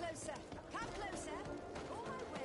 closer. Come closer. All my way.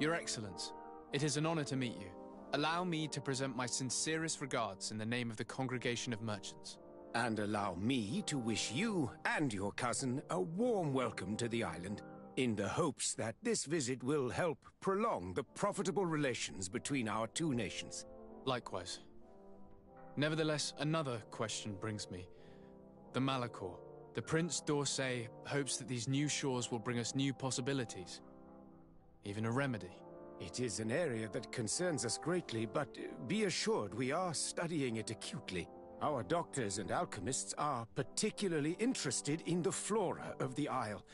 Your Excellence, it is an honor to meet you. Allow me to present my sincerest regards in the name of the Congregation of Merchants. And allow me to wish you and your cousin a warm welcome to the island, in the hopes that this visit will help prolong the profitable relations between our two nations. Likewise. Nevertheless, another question brings me. The Malachor. The Prince d'Orsay hopes that these new shores will bring us new possibilities. Even a remedy. It is an area that concerns us greatly, but be assured we are studying it acutely. Our doctors and alchemists are particularly interested in the flora of the Isle.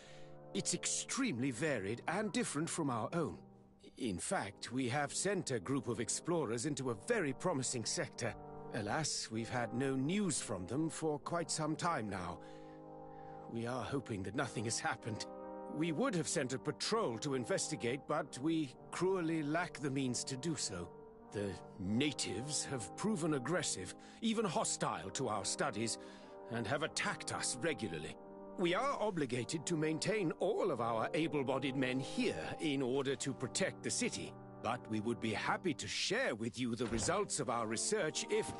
It's extremely varied and different from our own. In fact, we have sent a group of explorers into a very promising sector. Alas, we've had no news from them for quite some time now. We are hoping that nothing has happened. We would have sent a patrol to investigate, but we cruelly lack the means to do so. The natives have proven aggressive, even hostile to our studies, and have attacked us regularly. We are obligated to maintain all of our able-bodied men here in order to protect the city, but we would be happy to share with you the results of our research if...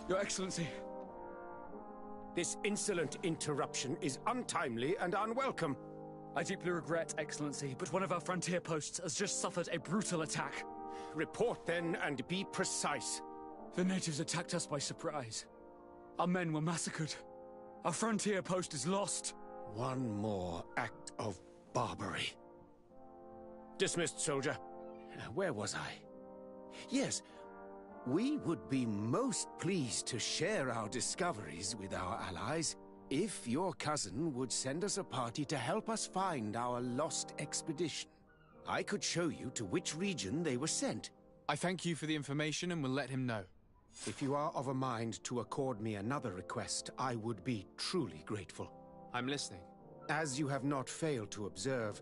Your Excellency! This insolent interruption is untimely and unwelcome. I deeply regret, Excellency, but one of our frontier posts has just suffered a brutal attack. Report then, and be precise. The natives attacked us by surprise. Our men were massacred. Our frontier post is lost. One more act of barbarity. Dismissed, soldier. Where was I? Yes. We would be most pleased to share our discoveries with our allies if your cousin would send us a party to help us find our lost expedition. I could show you to which region they were sent. I thank you for the information and will let him know. If you are of a mind to accord me another request, I would be truly grateful. I'm listening. As you have not failed to observe,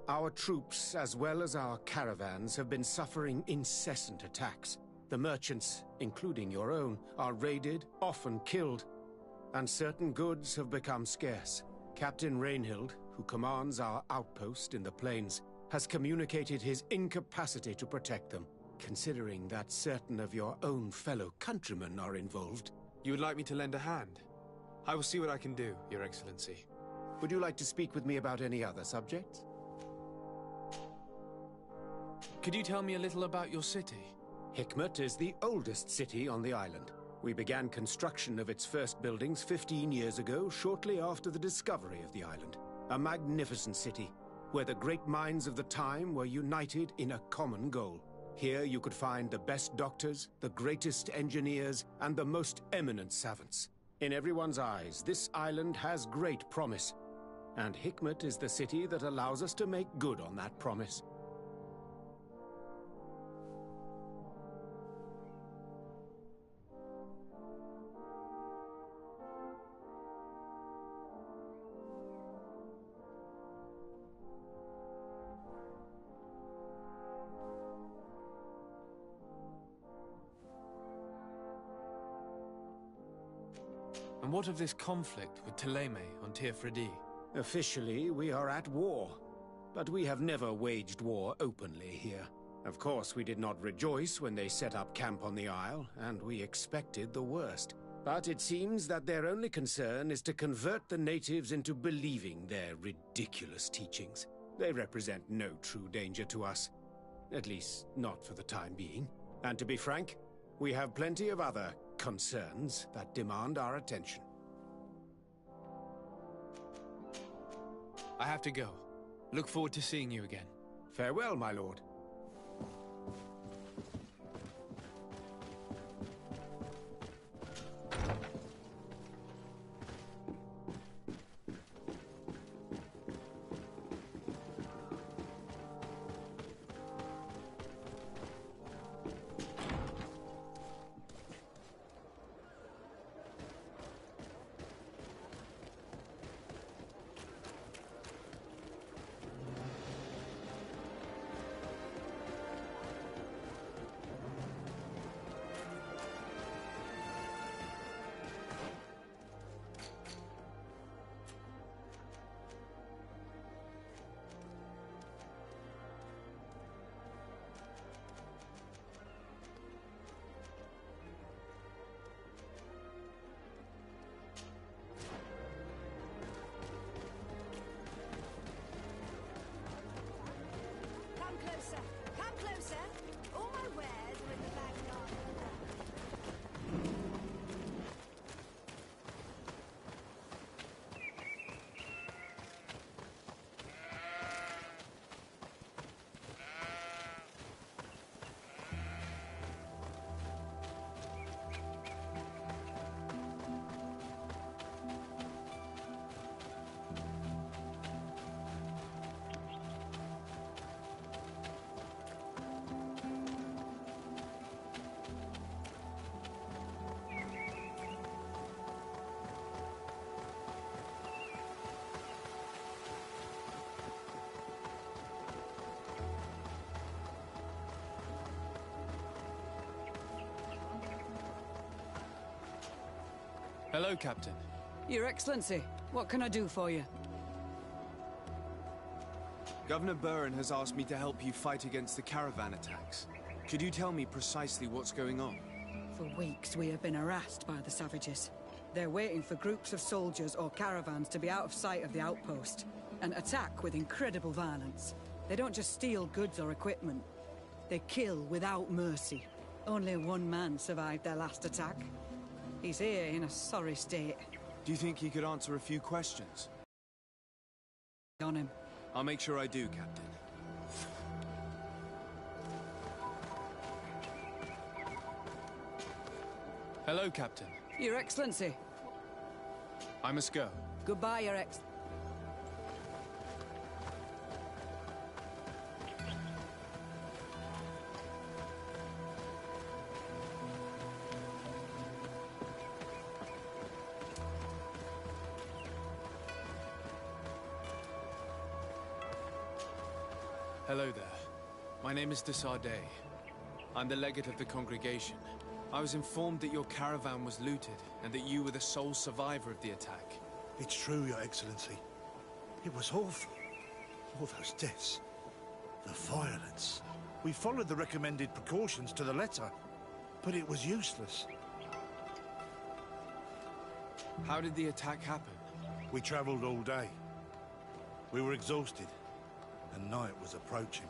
our troops, as well as our caravans, have been suffering incessant attacks. The merchants, including your own, are raided, often killed, and certain goods have become scarce. Captain Rainhild, who commands our outpost in the plains, has communicated his incapacity to protect them. Considering that certain of your own fellow countrymen are involved. You would like me to lend a hand? I will see what I can do, Your Excellency. Would you like to speak with me about any other subjects? Could you tell me a little about your city? Hikmet is the oldest city on the island. We began construction of its first buildings 15 years ago, shortly after the discovery of the island. A magnificent city, where the great minds of the time were united in a common goal. Here you could find the best doctors, the greatest engineers, and the most eminent savants. In everyone's eyes, this island has great promise, and Hikmet is the city that allows us to make good on that promise. And what of this conflict with Thélème on Tir-Fredi? Officially, we are at war, but we have never waged war openly here. Of course, we did not rejoice when they set up camp on the Isle, and we expected the worst. But it seems that their only concern is to convert the natives into believing their ridiculous teachings. They represent no true danger to us, at least not for the time being. And to be frank, we have plenty of other concerns that demand our attention. I have to go. Look forward to seeing you again. Farewell, my lord. Come closer. Come closer. All my wares are in the backyard. Hello, Captain. Your Excellency, what can I do for you? Governor Buren has asked me to help you fight against the caravan attacks. Could you tell me precisely what's going on? For weeks we have been harassed by the savages. They're waiting for groups of soldiers or caravans to be out of sight of the outpost and attack with incredible violence. They don't just steal goods or equipment. They kill without mercy. Only one man survived their last attack. He's here in a sorry state. Do you think he could answer a few questions? On him. I'll make sure I do, Captain. Hello, Captain. Your Excellency. I must go. Goodbye, Your Ex... Hello there. My name is de Sardet. I'm the legate of the congregation. I was informed that your caravan was looted, and that you were the sole survivor of the attack. It's true, Your Excellency. It was awful. All those deaths. The violence. We followed the recommended precautions to the letter, but it was useless. How did the attack happen? We traveled all day. We were exhausted, and night was approaching.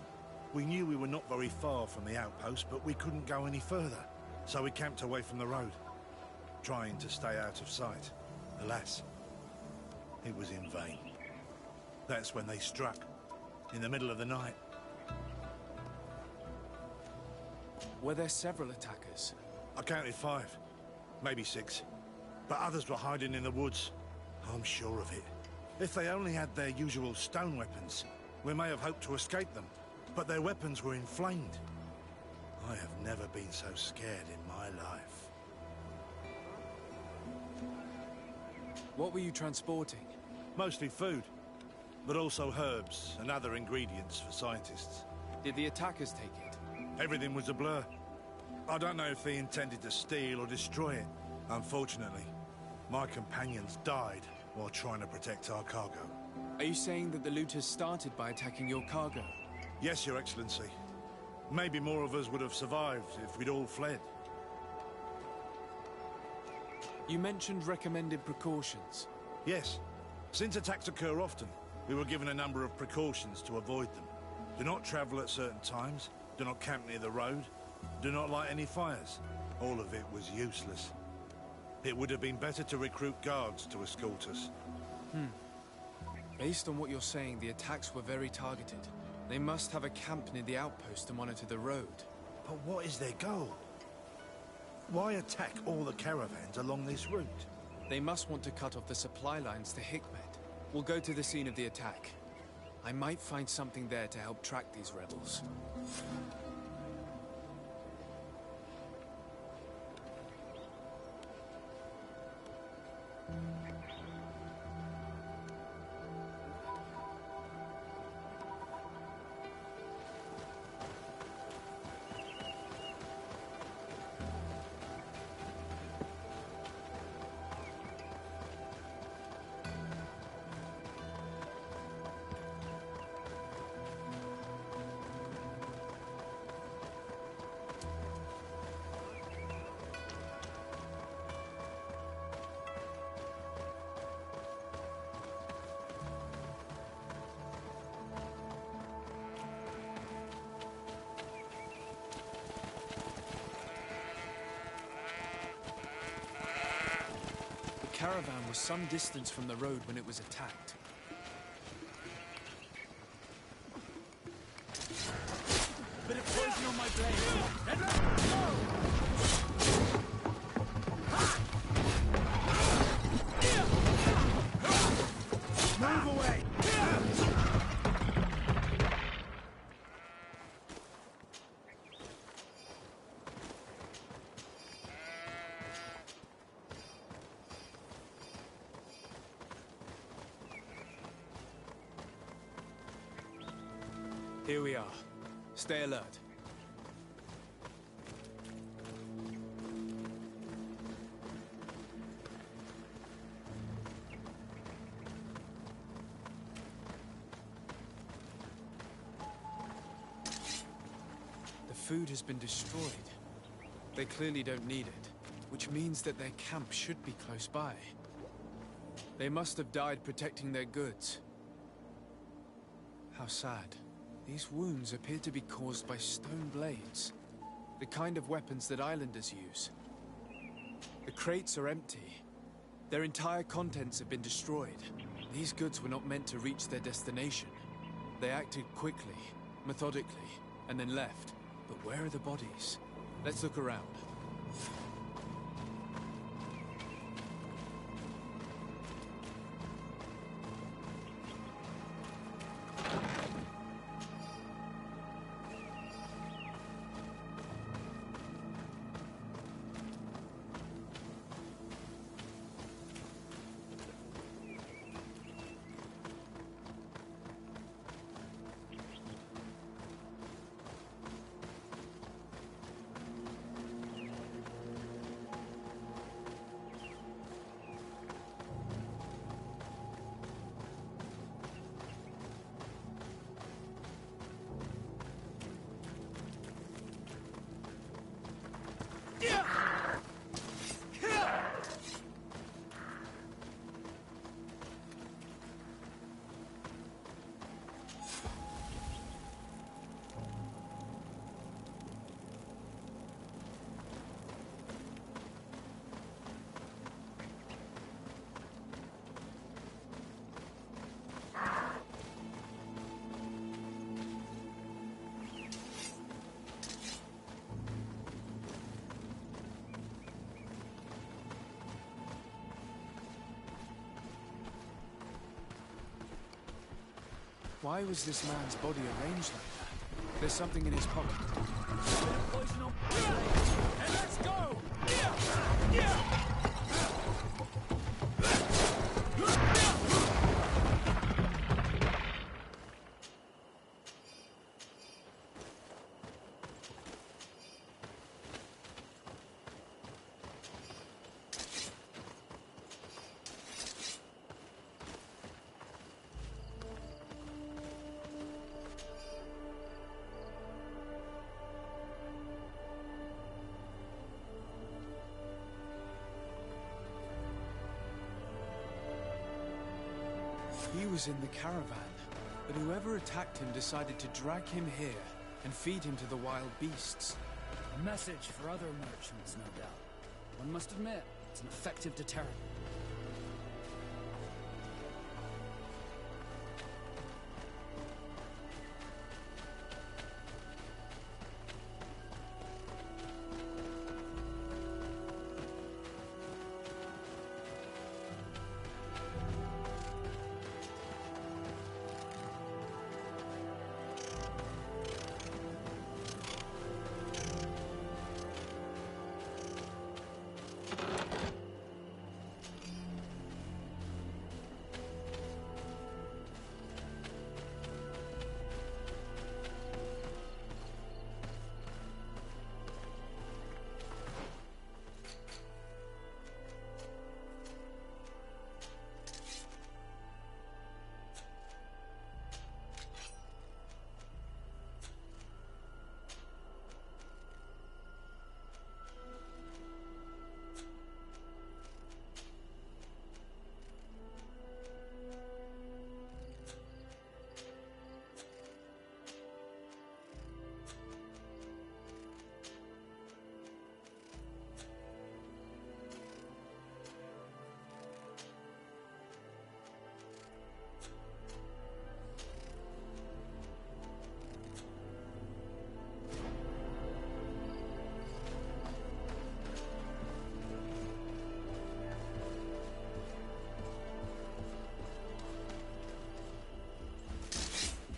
We knew we were not very far from the outpost, but we couldn't go any further, so we camped away from the road, trying to stay out of sight. Alas, it was in vain. That's when they struck, in the middle of the night. Were there several attackers? I counted 5, maybe 6, but others were hiding in the woods. I'm sure of it. If they only had their usual stone weapons, we may have hoped to escape them, but their weapons were inflamed. I have never been so scared in my life. What were you transporting? Mostly food, but also herbs and other ingredients for scientists. Did the attackers take it? Everything was a blur. I don't know if they intended to steal or destroy it. Unfortunately, my companions died while trying to protect our cargo. Are you saying that the looters started by attacking your cargo? Yes, Your Excellency. Maybe more of us would have survived if we'd all fled. You mentioned recommended precautions. Yes. Since attacks occur often, we were given a number of precautions to avoid them. Do not travel at certain times, do not camp near the road, do not light any fires. All of it was useless. It would have been better to recruit guards to escort us. Based on what you're saying, the attacks were very targeted. They must have a camp near the outpost to monitor the road. But what is their goal? Why attack all the caravans along this route? They must want to cut off the supply lines to Hikmet. We'll go to the scene of the attack. I might find something there to help track these rebels. The caravan was some distance from the road when it was attacked. Bit of poison on my blade. Move away! Here we are. Stay alert. The food has been destroyed. They clearly don't need it, which means that their camp should be close by. They must have died protecting their goods. How sad. These wounds appear to be caused by stone blades, the kind of weapons that islanders use. The crates are empty. Their entire contents have been destroyed. These goods were not meant to reach their destination. They acted quickly, methodically, and then left. But where are the bodies? Let's look around. Why was this man's body arranged like that? There's something in his pocket. Poison on my blade. And let's go! He was in the caravan, but whoever attacked him decided to drag him here and feed him to the wild beasts. A message for other merchants, no doubt. One must admit, it's an effective deterrent.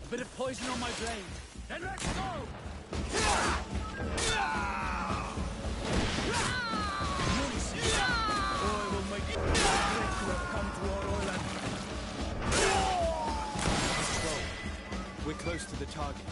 Bit of poison on my blade. Then let's go! I will make it to have come to our island. Let's go. We're close to the target.